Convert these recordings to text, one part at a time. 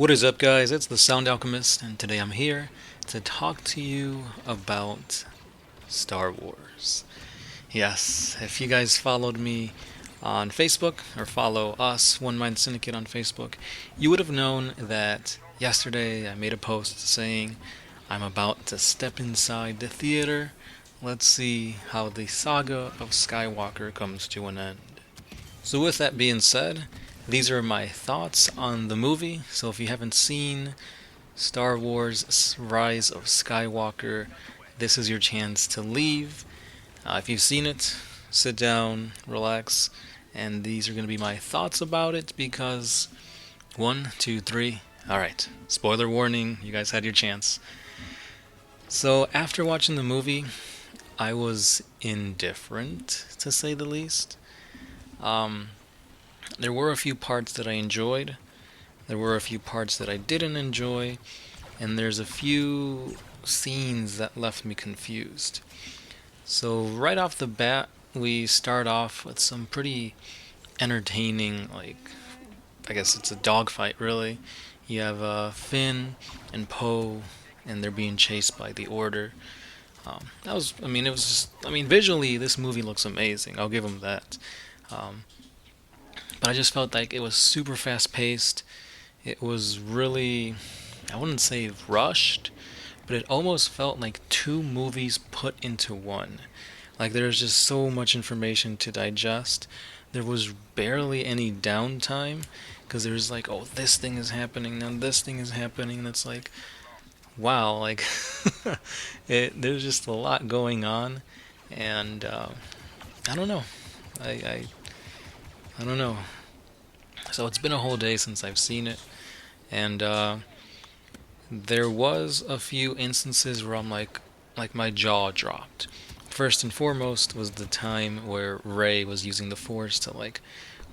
What is up, guys? It's the Sound Alchemist, and today I'm here to talk to you about Star Wars. Yes, if you guys followed me on Facebook or follow us, One Mind Syndicate, on Facebook, you would have known that yesterday I made a post saying I'm about to step inside the theater. Let's see how the saga of Skywalker comes to an end. So, with that being said, these are my thoughts on the movie. So, if you haven't seen Star Wars Rise of Skywalker, this is your chance to leave. If you've seen it, sit down, relax, and these are going to be my thoughts about it because one, two, three. Alright, spoiler warning, you guys had your chance. So, after watching the movie, I was indifferent, to say the least. Um, there were a few parts that I enjoyed, there were a few parts that I didn't enjoy, and there's a few scenes that left me confused. So, right off the bat, we start off with some pretty entertaining, I guess it's a dogfight, really. You have Finn and Poe, and they're being chased by the Order. It was just, visually, this movie looks amazing. I'll give them that. Um, but I just felt like it was super fast paced. It was really, I wouldn't say rushed, but it almost felt like two movies put into one. Like there's just so much information to digest. There was barely any downtime because there's like, oh, this thing is happening, now this thing is happening. That's like, wow, like there's just a lot going on, and I don't know. I, I I don't know. So it's been a whole day since I've seen it, and there was a few instances where like my jaw dropped. First and foremost was the time where Rey was using the Force to like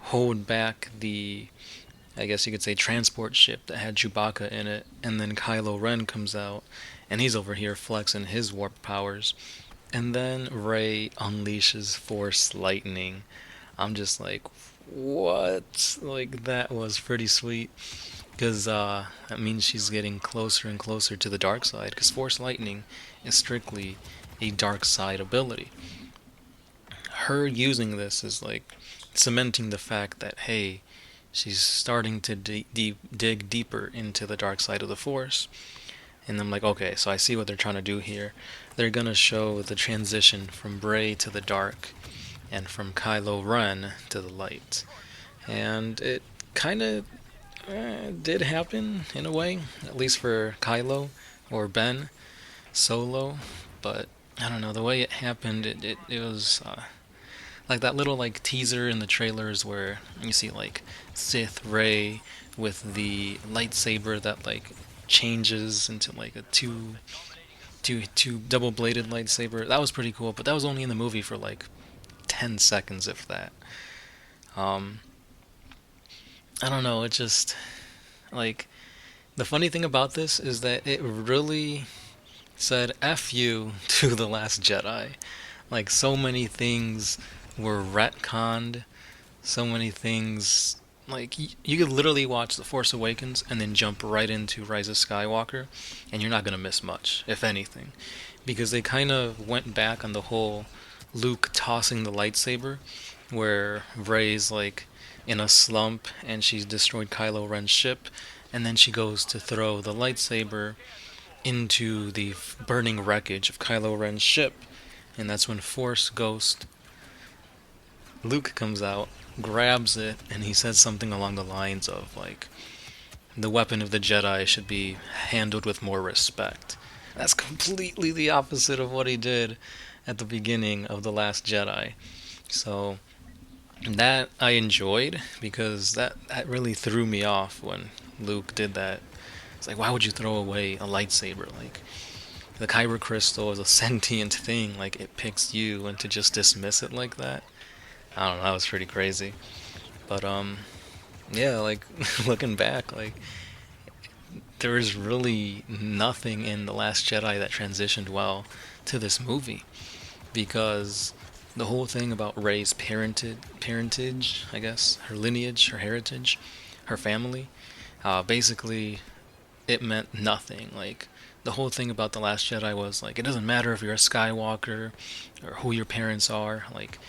hold back the, I guess you could say, transport ship that had Chewbacca in it, and then Kylo Ren comes out, and he's over here flexing his warp powers, and then Rey unleashes Force lightning. I'm just like, what? Like that was pretty sweet because that means she's getting closer and closer to the dark side. Because Force lightning is strictly a dark side ability. Her using this is like cementing the fact that hey, she's starting to dig deeper into the dark side of the Force. And I'm like, okay, so I see what they're trying to do here. They're gonna show the transition from Rey to the dark, and from Kylo Ren to the light. And it kind of did happen in a way, at least for Kylo or Ben Solo. But I don't know, the way it happened, it was like that little like teaser in the trailers where you see like Sith Rey with the lightsaber that like changes into like a two double bladed lightsaber. That was pretty cool, but that was only in the movie for like 10 seconds, if that. Um, I don't know, it just, like, the funny thing about this is that it really said F you to The Last Jedi. Like, so many things were retconned, so many things. Like, you could literally watch The Force Awakens and then jump right into Rise of Skywalker, and you're not going to miss much, if anything. Because they kind of went back on the whole Luke tossing the lightsaber, where Rey's like in a slump and she's destroyed Kylo Ren's ship, and then she goes to throw the lightsaber into the burning wreckage of Kylo Ren's ship, and that's when Force Ghost Luke comes out, grabs it, and he says something along the lines of like, the weapon of the Jedi should be handled with more respect. That's completely the opposite of what he did at the beginning of The Last Jedi. So that I enjoyed because that really threw me off when Luke did that. It's like, why would you throw away a lightsaber? Like, the Kyber crystal is a sentient thing. Like, it picks you, and to just dismiss it like that, I don't know. That was pretty crazy. But yeah. Like looking back, like there is really nothing in The Last Jedi that transitioned well to this movie because the whole thing about Rey's parentage, I guess, her lineage, her heritage, her family, Basically, it meant nothing. Like, the whole thing about The Last Jedi was, like, it doesn't matter if you're a Skywalker or who your parents are. Like,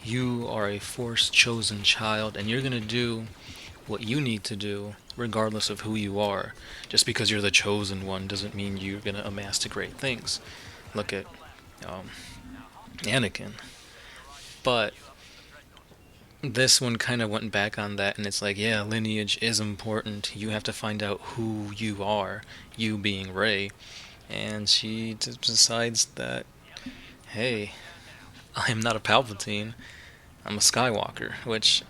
you are a Force chosen child, and you're gonna do what you need to do, regardless of who you are. Just because you're the chosen one doesn't mean you're gonna amass to great things. Look at um, Anakin. But this one kind of went back on that, and it's like, yeah, lineage is important. You have to find out who you are, you being Rey. And she decides that, hey, I'm not a Palpatine, I'm a Skywalker. Which,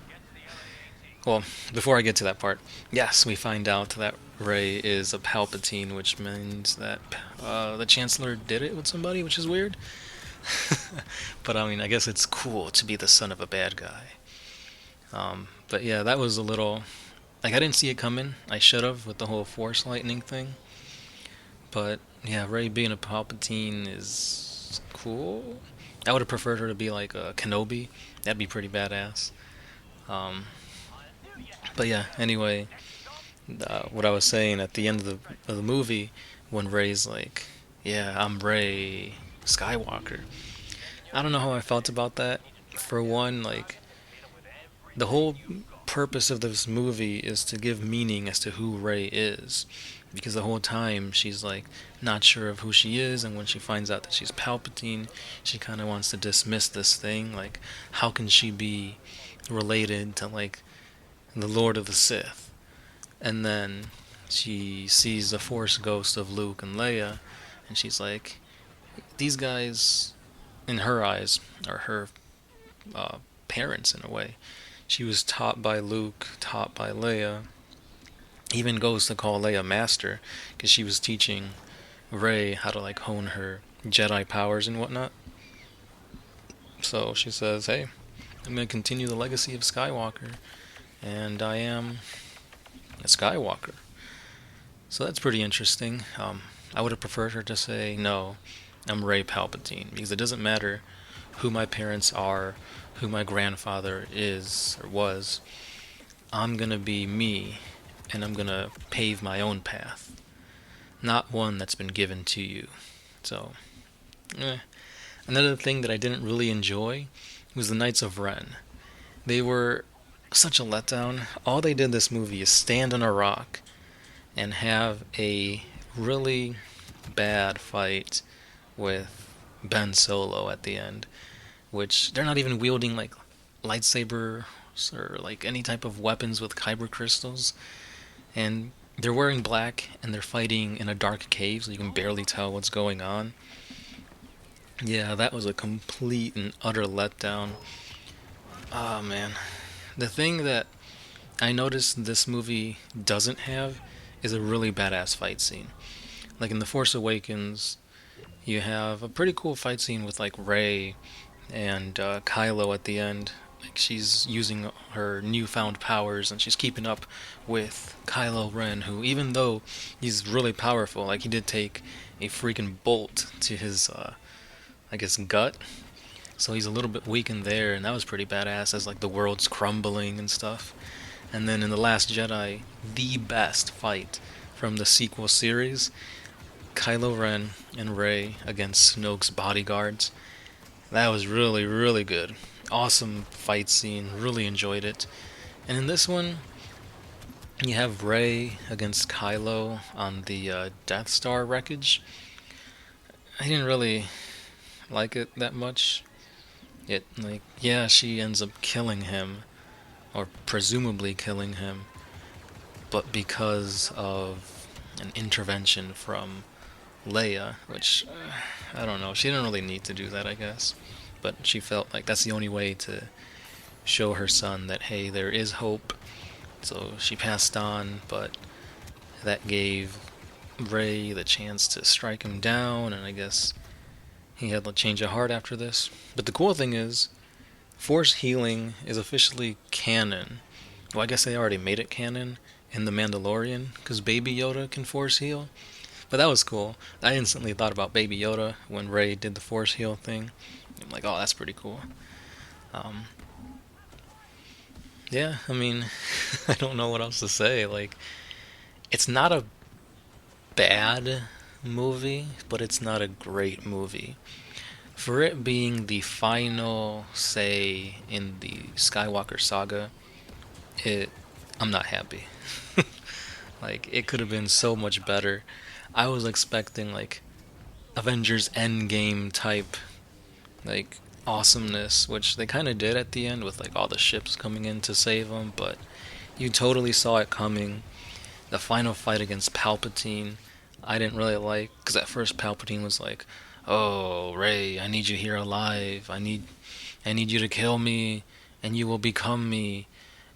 well, before I get to that part, yes, we find out that Rey is a Palpatine, which means that the Chancellor did it with somebody, which is weird. But I mean, I guess it's cool to be the son of a bad guy. But yeah, that was a little like I didn't see it coming. I should have with the whole Force lightning thing. But yeah, Rey being a Palpatine is cool. I would have preferred her to be like a Kenobi. That'd be pretty badass. Um, but yeah, anyway, what I was saying at the end of the movie, when Rey's like, "Yeah, I'm Rey Skywalker." I don't know how I felt about that. For one, like the whole purpose of this movie is to give meaning as to who Rey is. Because the whole time she's like not sure of who she is, and when she finds out that she's Palpatine, she kind of wants to dismiss this thing. Like, how can she be related to like the Lord of the Sith? And then she sees the Force ghost of Luke and Leia, and she's like, these guys, in her eyes, are her uh, parents in a way. She was taught by Luke, taught by Leia. Even goes to call Leia Master because she was teaching Rey how to like hone her Jedi powers and whatnot. So she says, "Hey, I'm gonna continue the legacy of Skywalker, and I am a Skywalker." So that's pretty interesting. I would have preferred her to say, "No, I'm Rey Palpatine," because it doesn't matter who my parents are, who my grandfather is or was. I'm gonna be me, and I'm gonna pave my own path, not one that's been given to you. So, another thing that I didn't really enjoy was the Knights of Ren. They were such a letdown. All they did this movie is stand on a rock and have a really bad fight with Ben Solo at the end, which they're not even wielding like lightsabers or like any type of weapons with kyber crystals, and they're wearing black and they're fighting in a dark cave so you can barely tell what's going on. Yeah, that was a complete and utter letdown. Oh man. The thing that I noticed this movie doesn't have is a really badass fight scene. Like in The Force Awakens, you have a pretty cool fight scene with like Rey and Kylo at the end. Like she's using her newfound powers and she's keeping up with Kylo Ren, who even though he's really powerful, like he did take a freaking bolt to his, I guess, gut. So he's a little bit weak in there, and that was pretty badass as like the world's crumbling and stuff. And then in The Last Jedi, the best fight from the sequel series, Kylo Ren and Rey against Snoke's bodyguards. That was really, really good. Awesome fight scene. Really enjoyed it. And in this one, you have Rey against Kylo on the Death Star wreckage. I didn't really like it that much. It, like, yeah, she ends up killing him, or presumably killing him, but because of an intervention from Leia, which, I don't know, she didn't really need to do that, I guess. But she felt like that's the only way to show her son that, hey, there is hope. So she passed on, but that gave Rey the chance to strike him down, and I guess he had a change of heart after this. But the cool thing is, Force healing is officially canon. Well, I guess they already made it canon in The Mandalorian, because Baby Yoda can Force heal. But that was cool. I instantly thought about Baby Yoda when Rey did the Force heal thing. I'm like, oh, that's pretty cool. Um, yeah, I mean, I don't know what else to say. Like, It's not a bad movie, but it's not a great movie. For it being the final say in the Skywalker saga, it I'm not happy. Like it could have been so much better. I was expecting like Avengers Endgame type like awesomeness, which they kind of did at the end with like all the ships coming in to save them, but you totally saw it coming. The final fight against Palpatine, I didn't really like because at first Palpatine was like, "Oh, Rey, I need you here alive. I need you to kill me, and you will become me."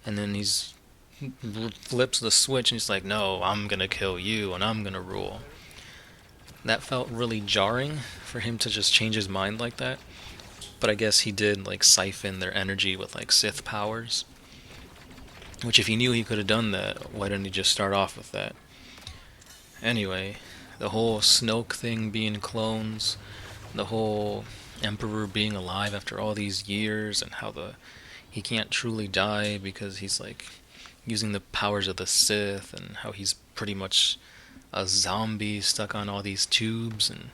And then he's flips the switch and he's like, "No, I'm gonna kill you and I'm gonna rule." That felt really jarring for him to just change his mind like that. But I guess he did like siphon their energy with like Sith powers. Which, if he knew he could have done that, why didn't he just start off with that? Anyway, the whole Snoke thing being clones, the whole Emperor being alive after all these years, and how he can't truly die because he's like using the powers of the Sith, and how he's pretty much a zombie stuck on all these tubes, and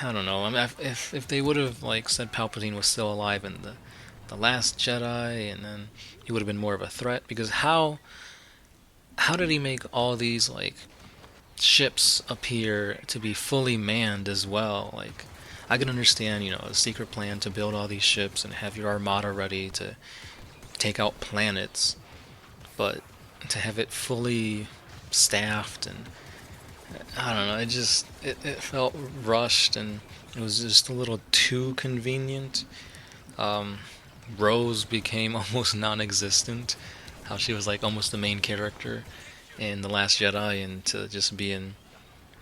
I don't know. I mean, if they would have like said Palpatine was still alive in the Last Jedi, and then he would have been more of a threat. Because how did he make all these like ships appear to be fully manned as well? Like I can understand, a secret plan to build all these ships and have your armada ready to take out planets, but to have it fully staffed and I don't know, it felt rushed and it was just a little too convenient. Um, Rose became almost non-existent. How she was like almost the main character in The Last Jedi, and to just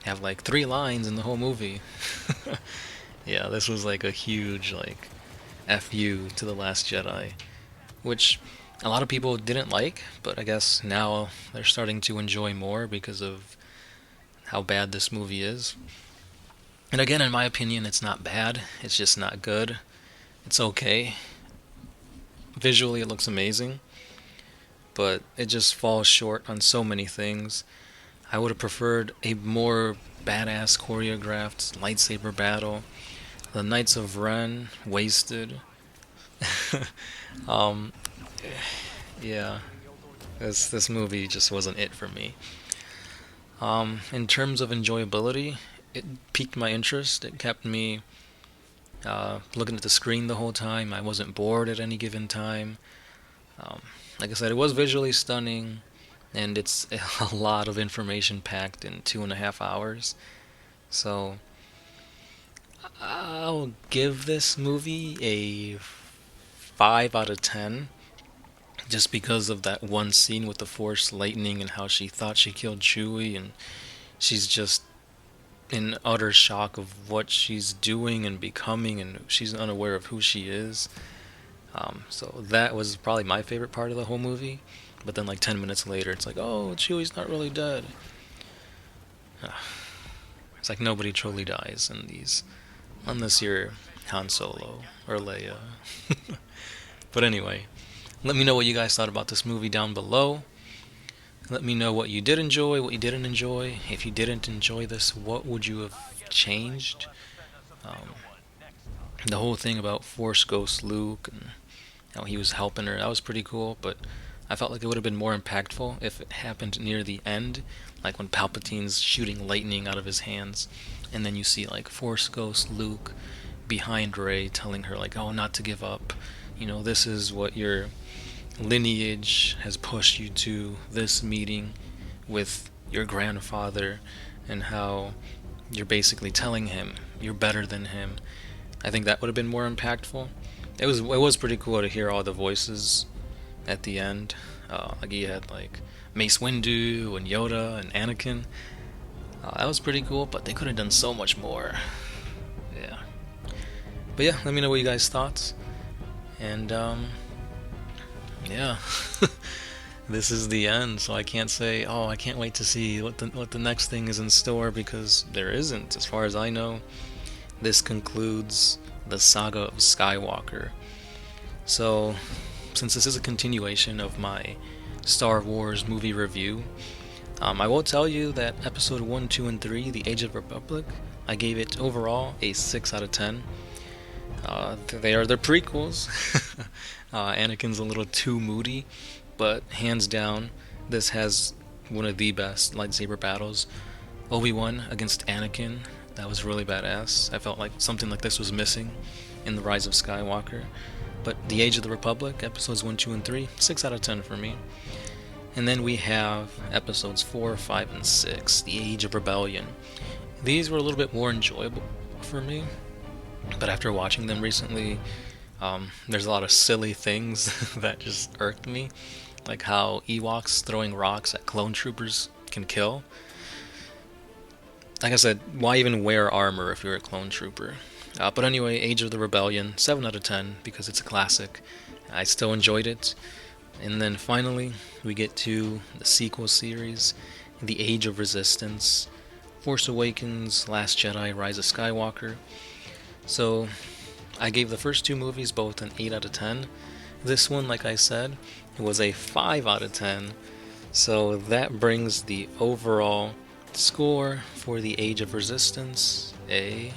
have like 3 lines in the whole movie. Yeah, this was like a huge like fu to The Last Jedi, which a lot of people didn't like, but I guess now they're starting to enjoy more because of how bad this movie is. And again, in my opinion, it's not bad. It's just not good. It's okay. Visually, it looks amazing, but it just falls short on so many things. I would have preferred a more badass choreographed lightsaber battle. The Knights of Ren, wasted. um, yeah, this movie just wasn't it for me. In terms of enjoyability, it piqued my interest. It kept me looking at the screen the whole time. I wasn't bored at any given time. Um, like I said, it was visually stunning, and it's a lot of information packed in 2.5 hours. So I'll give this movie a 5 out of 10, just because of that one scene with the Force lightning and how she thought she killed Chewie, and she's just in utter shock of what she's doing and becoming, and she's unaware of who she is. So that was probably my favorite part of the whole movie. But then, like 10 minutes later, it's like, oh, Chewie's not really dead. It's like nobody truly dies in these, unless you're Han Solo or Leia. But anyway, let me know what you guys thought about this movie down below. Let me know what you did enjoy, what you didn't enjoy. If you didn't enjoy this, what would you have changed? Um, the whole thing about Force Ghost Luke and how he was helping her, that was pretty cool, but I felt like it would have been more impactful if it happened near the end, like when Palpatine's shooting lightning out of his hands, and then you see like Force Ghost Luke behind Rey telling her like, oh, not to give up. This is what your lineage has pushed you to, this meeting with your grandfather, and how you're basically telling him you're better than him. I think that would have been more impactful. It was pretty cool to hear all the voices at the end. Like you had like Mace Windu and Yoda and Anakin. That was pretty cool, but they could have done so much more. Yeah. But yeah, let me know what you guys thought. And yeah. This is the end, so I can't say, oh, I can't wait to see what the next thing is in store, because there isn't, as far as I know. This concludes the Saga of Skywalker. So, since this is a continuation of my Star Wars movie review, I will tell you that episode 1, 2, and 3, The Age of Republic, I gave it overall a 6 out of 10. They are the prequels. Anakin's a little too moody, but hands down, this has one of the best lightsaber battles. Obi-Wan against Anakin, that was really badass. I felt like something like this was missing in The Rise of Skywalker. But The Age of the Republic, episodes 1, 2, and 3, 6 out of 10 for me. And then we have episodes 4, 5, and 6, The Age of Rebellion. These were a little bit more enjoyable for me, but after watching them recently, there's a lot of silly things that just irked me, like how Ewoks throwing rocks at clone troopers can kill. Like I said, why even wear armor if you're a clone trooper? But anyway, Age of the Rebellion, 7 out of 10, because it's a classic. I still enjoyed it. And then finally, we get to the sequel series, The Age of Resistance, Force Awakens, Last Jedi, Rise of Skywalker. So, I gave the first two movies both an 8 out of 10. This one, like I said, it was a 5 out of 10. So that brings the overall score for The Age of Resistance a